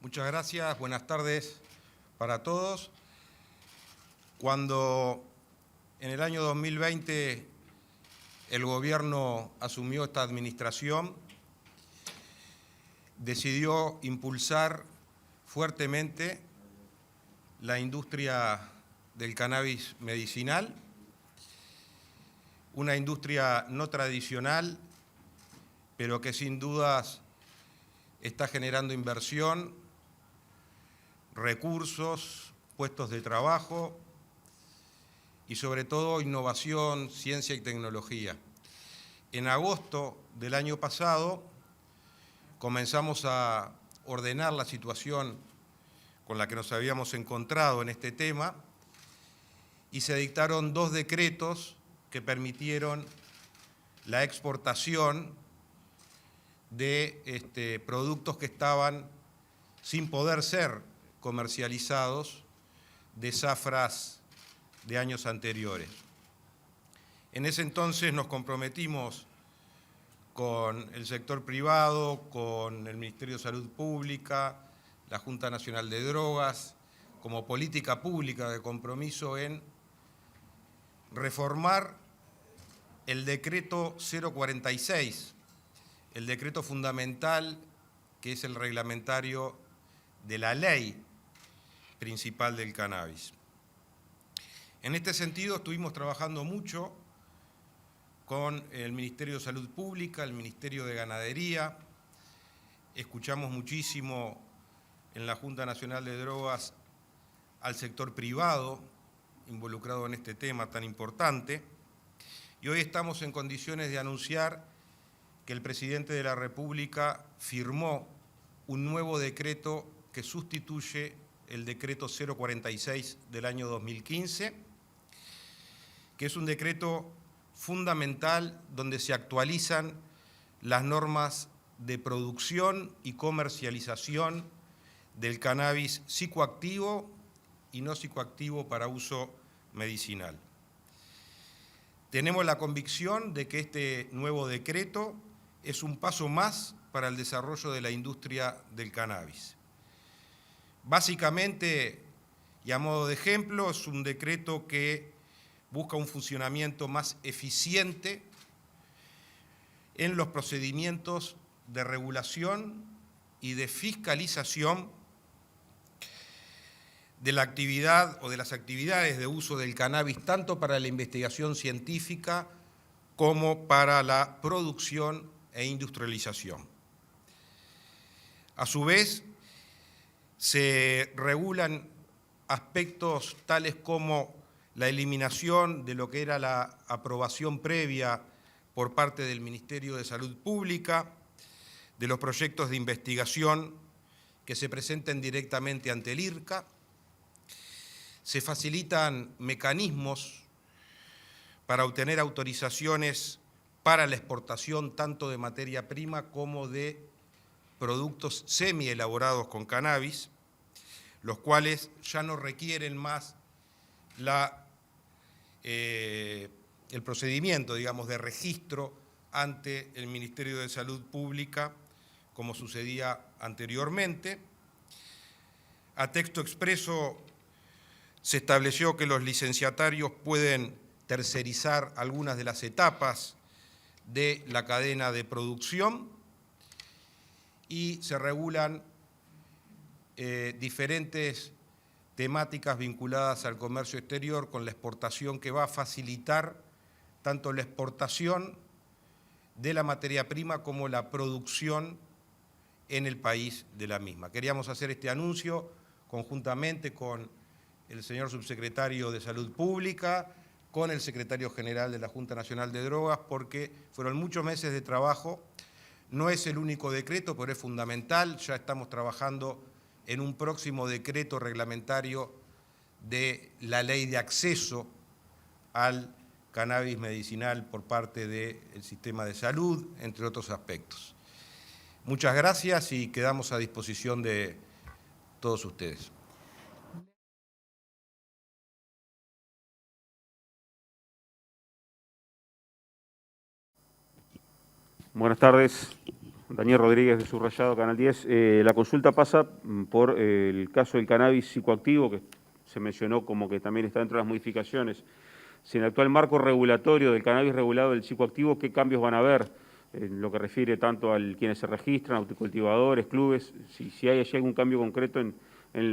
Muchas gracias, buenas tardes para todos. Cuando en el año 2020 el gobierno asumió esta administración, decidió impulsar fuertemente la industria del cannabis medicinal, una industria no tradicional, pero que sin dudas está generando inversión, recursos, puestos de trabajo y sobre todo innovación, ciencia y tecnología. En agosto del año pasado comenzamos a ordenar la situación con la que nos habíamos encontrado en este tema y se dictaron 2 decretos que permitieron la exportación de productos que estaban sin poder ser comercializados de zafras de años anteriores. En ese entonces nos comprometimos con el sector privado, con el Ministerio de Salud Pública, la Junta Nacional de Drogas, como política pública de compromiso en reformar el decreto 046, el decreto fundamental que es el reglamentario de la ley principal del cannabis. En este sentido estuvimos trabajando mucho con el Ministerio de Salud Pública, el Ministerio de Ganadería, escuchamos muchísimo en la Junta Nacional de Drogas al sector privado involucrado en este tema tan importante, y hoy estamos en condiciones de anunciar que el presidente de la República firmó un nuevo decreto que sustituye el decreto 046 del año 2015, que es un decreto fundamental donde se actualizan las normas de producción y comercialización del cannabis psicoactivo y no psicoactivo para uso medicinal. Tenemos la convicción de que este nuevo decreto es un paso más para el desarrollo de la industria del cannabis. Básicamente, y a modo de ejemplo, es un decreto que busca un funcionamiento más eficiente en los procedimientos de regulación y de fiscalización de la actividad o de las actividades de uso del cannabis, tanto para la investigación científica como para la producción e industrialización. A su vez, se regulan aspectos tales como la eliminación de lo que era la aprobación previa por parte del Ministerio de Salud Pública, de los proyectos de investigación que se presenten directamente ante el IRCA. Se facilitan mecanismos para obtener autorizaciones para la exportación tanto de materia prima como de productos semi-elaborados con cannabis, los cuales ya no requieren más el procedimiento, digamos, de registro ante el Ministerio de Salud Pública, como sucedía anteriormente. A texto expreso se estableció que los licenciatarios pueden tercerizar algunas de las etapas de la cadena de producción y se regulan diferentes temáticas vinculadas al comercio exterior con la exportación que va a facilitar tanto la exportación de la materia prima como la producción en el país de la misma. Queríamos hacer este anuncio conjuntamente con el señor subsecretario de Salud Pública, con el secretario general de la Junta Nacional de Drogas, porque fueron muchos meses de trabajo. No es el único decreto, pero es fundamental. Ya estamos trabajando en un próximo decreto reglamentario de la ley de acceso al cannabis medicinal por parte del sistema de salud, entre otros aspectos. Muchas gracias y quedamos a disposición de todos ustedes. Buenas tardes. Daniel Rodríguez de Subrayado, Canal 10. La consulta pasa por el caso del cannabis psicoactivo, que se mencionó como que también está dentro de las modificaciones. Si en el actual marco regulatorio del cannabis regulado del psicoactivo, ¿qué cambios van a haber? En lo que refiere tanto a quienes se registran, autocultivadores, clubes, si hay allí algún cambio concreto en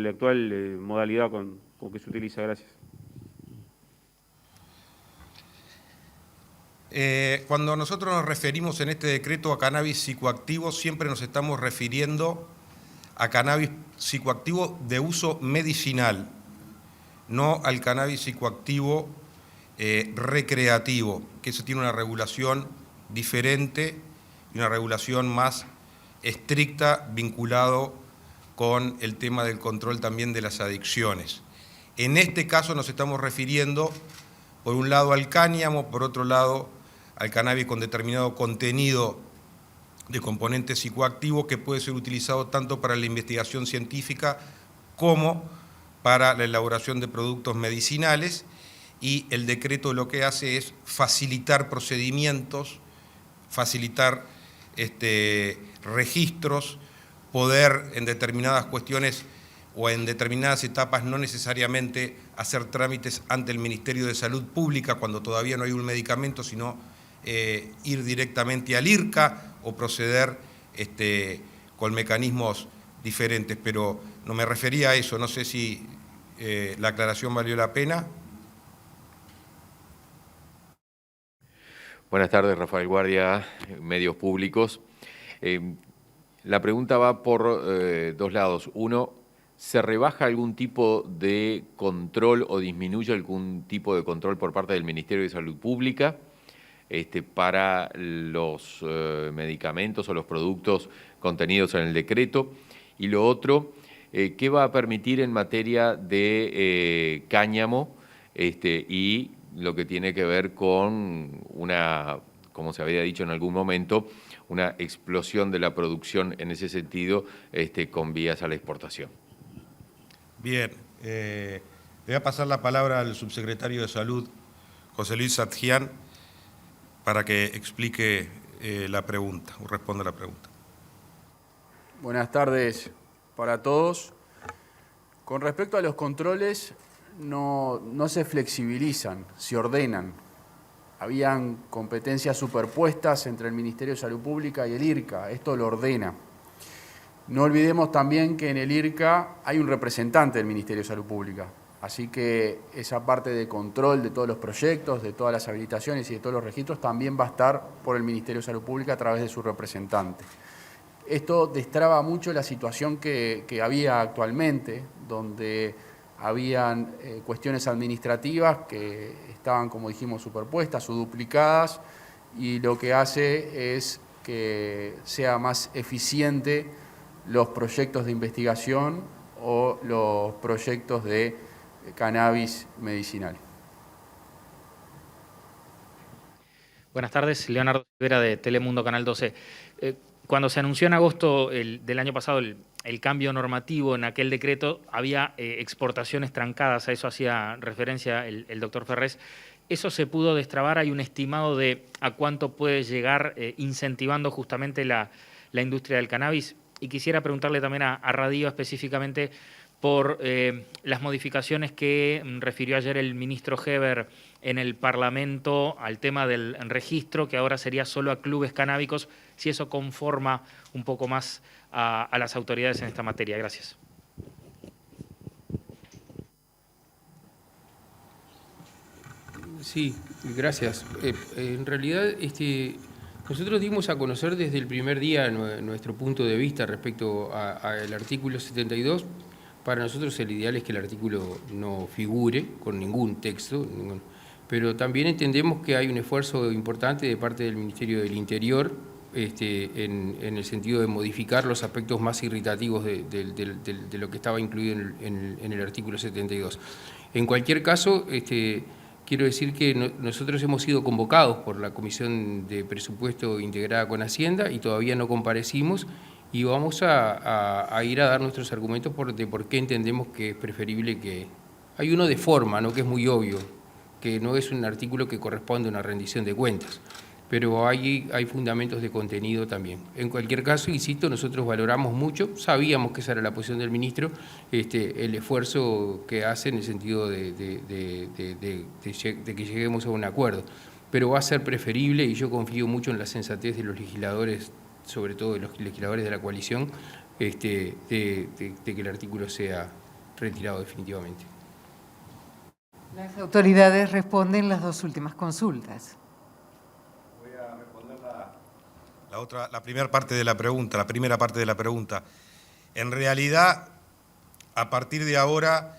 la actual modalidad con que se utiliza. Gracias. Cuando nosotros nos referimos en este decreto a cannabis psicoactivo, siempre nos estamos refiriendo a cannabis psicoactivo de uso medicinal, no al cannabis psicoactivo recreativo, que eso tiene una regulación diferente y una regulación más estricta vinculado con el tema del control también de las adicciones. En este caso nos estamos refiriendo, por un lado, al cáñamo, por otro lado, al cannabis con determinado contenido de componente psicoactivo que puede ser utilizado tanto para la investigación científica como para la elaboración de productos medicinales, y el decreto lo que hace es facilitar procedimientos, facilitar registros, poder en determinadas cuestiones o en determinadas etapas no necesariamente hacer trámites ante el Ministerio de Salud Pública cuando todavía no hay un medicamento, sino ir directamente al IRCA o proceder con mecanismos diferentes. Pero no me refería a eso, no sé si la aclaración valió la pena. Buenas tardes, Rafael Guardia, Medios Públicos. La pregunta va por dos lados. Uno, ¿se rebaja algún tipo de control o disminuye algún tipo de control por parte del Ministerio de Salud Pública para los medicamentos o los productos contenidos en el decreto? Y lo otro, ¿qué va a permitir en materia de cáñamo y lo que tiene que ver con una, como se había dicho en algún momento, una explosión de la producción en ese sentido con vías a la exportación? Bien, le voy a pasar la palabra al subsecretario de Salud, José Luis Sadjian, para que explique la pregunta, o responda la pregunta. Buenas tardes para todos. Con respecto a los controles, no se flexibilizan, se ordenan. Habían competencias superpuestas entre el Ministerio de Salud Pública y el IRCA, esto lo ordena. No olvidemos también que en el IRCA hay un representante del Ministerio de Salud Pública, así que esa parte de control de todos los proyectos, de todas las habilitaciones y de todos los registros también va a estar por el Ministerio de Salud Pública a través de su representante. Esto destraba mucho la situación que había actualmente, donde habían cuestiones administrativas que estaban, como dijimos, superpuestas o duplicadas, y lo que hace es que sea más eficiente los proyectos de investigación o los proyectos de cannabis medicinal. Buenas tardes, Leonardo Rivera de Telemundo Canal 12. Cuando se anunció en agosto del año pasado el cambio normativo en aquel decreto, había exportaciones trancadas, a eso hacía referencia el doctor Ferrés. ¿Eso se pudo destrabar? ¿Hay un estimado de a cuánto puede llegar incentivando justamente la industria del cannabis? Y quisiera preguntarle también a Radío específicamente por las modificaciones que refirió ayer el ministro Heber en el Parlamento al tema del registro, que ahora sería solo a clubes canábicos, si eso conforma un poco más a las autoridades en esta materia. Gracias. Sí, gracias. En realidad, nosotros dimos a conocer desde el primer día nuestro punto de vista respecto al artículo 72. Para nosotros el ideal es que el artículo no figure con ningún texto, pero también entendemos que hay un esfuerzo importante de parte del Ministerio del Interior en el sentido de modificar los aspectos más irritativos de lo que estaba incluido en el artículo 72. En cualquier caso, quiero decir que nosotros hemos sido convocados por la Comisión de Presupuesto integrada con Hacienda y todavía no comparecimos, y vamos a ir a dar nuestros argumentos de por qué entendemos que es preferible que... Hay uno de forma, ¿no?, que es muy obvio, que no es un artículo que corresponde a una rendición de cuentas, pero hay fundamentos de contenido también. En cualquier caso, insisto, nosotros valoramos mucho, sabíamos que esa era la posición del ministro, el esfuerzo que hace en el sentido de que lleguemos a un acuerdo, pero va a ser preferible, y yo confío mucho en la sensatez de los legisladores, sobre todo de los legisladores de la coalición, de que el artículo sea retirado definitivamente. Las autoridades responden las dos últimas consultas. Voy a responder la primera parte de la pregunta. En realidad, a partir de ahora,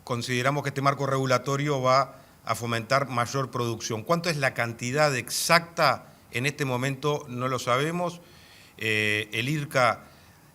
consideramos que este marco regulatorio va a fomentar mayor producción. ¿Cuánto es la cantidad exacta? En este momento no lo sabemos. El IRCA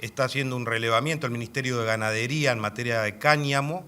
está haciendo un relevamiento al Ministerio de Ganadería en materia de cáñamo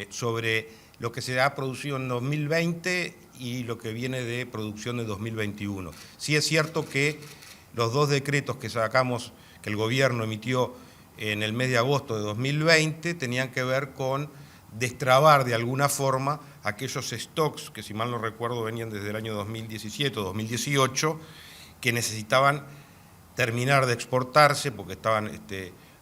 sobre lo que se ha producido en 2020 y lo que viene de producción de 2021. Sí es cierto que los dos decretos que sacamos, que el gobierno emitió en el mes de agosto de 2020, tenían que ver con destrabar de alguna forma aquellos stocks que, si mal no recuerdo, venían desde el año 2017 o 2018, que necesitaban terminar de exportarse porque estaban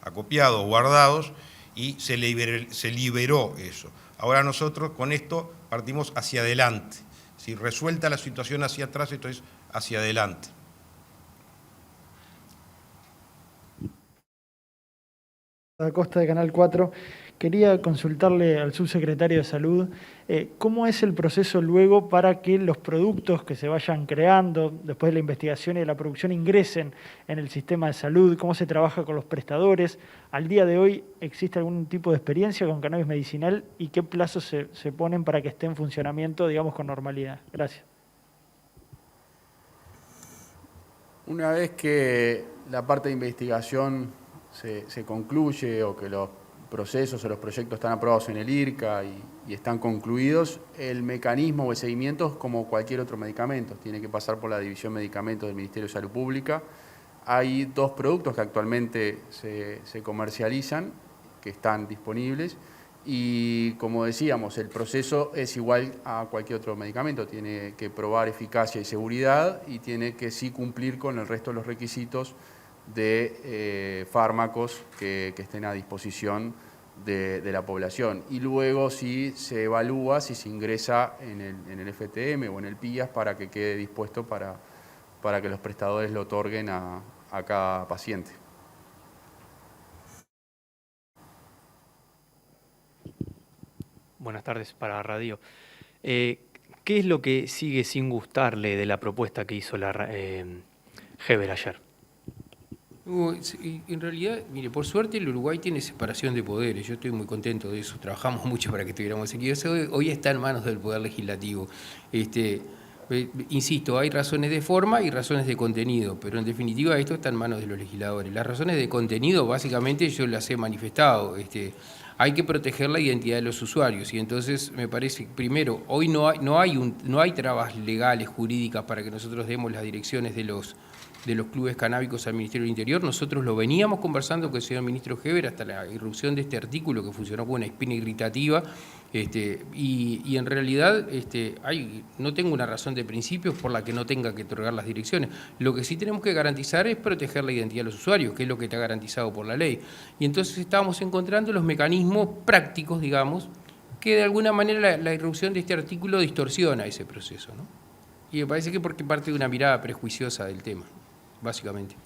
acopiados, guardados, y se liberó eso. Ahora nosotros con esto partimos hacia adelante. Si resuelta la situación hacia atrás, esto es hacia adelante. Acosta de Canal 4, quería consultarle al subsecretario de Salud cómo es el proceso luego para que los productos que se vayan creando después de la investigación y de la producción ingresen en el sistema de salud, cómo se trabaja con los prestadores. Al día de hoy, ¿existe algún tipo de experiencia con cannabis medicinal y qué plazos se ponen para que esté en funcionamiento, digamos, con normalidad? Gracias. Una vez que la parte de investigación se concluye o que los procesos o los proyectos están aprobados en el IRCA y están concluidos, el mecanismo o el seguimiento es como cualquier otro medicamento, tiene que pasar por la División de Medicamentos del Ministerio de Salud Pública. Hay dos productos que actualmente se comercializan, que están disponibles, y como decíamos, el proceso es igual a cualquier otro medicamento, tiene que probar eficacia y seguridad y tiene que sí cumplir con el resto de los requisitos de fármacos que estén a disposición de la población. Y luego sí se evalúa si se ingresa en el FTM o en el PIAS para que quede dispuesto para que los prestadores lo otorguen a cada paciente. Buenas tardes para Radio. ¿Qué es lo que sigue sin gustarle de la propuesta que hizo la Heber ayer? En realidad, mire, por suerte el Uruguay tiene separación de poderes, yo estoy muy contento de eso, trabajamos mucho para que estuviéramos aquí. Hoy está en manos del Poder Legislativo. Insisto, hay razones de forma y razones de contenido, pero en definitiva esto está en manos de los legisladores. Las razones de contenido, básicamente, yo las he manifestado. Hay que proteger la identidad de los usuarios y entonces me parece, primero, hoy no hay trabas legales, jurídicas para que nosotros demos las direcciones de los clubes canábicos al Ministerio del Interior. Nosotros lo veníamos conversando con el señor ministro Heber hasta la irrupción de este artículo que funcionó como una espina irritativa, y en realidad no tengo una razón de principios por la que no tenga que otorgar las direcciones. Lo que sí tenemos que garantizar es proteger la identidad de los usuarios, que es lo que está garantizado por la ley. Y entonces estábamos encontrando los mecanismos prácticos, digamos, que de alguna manera la irrupción de este artículo distorsiona ese proceso, ¿no? Y me parece que porque parte de una mirada prejuiciosa del tema, básicamente.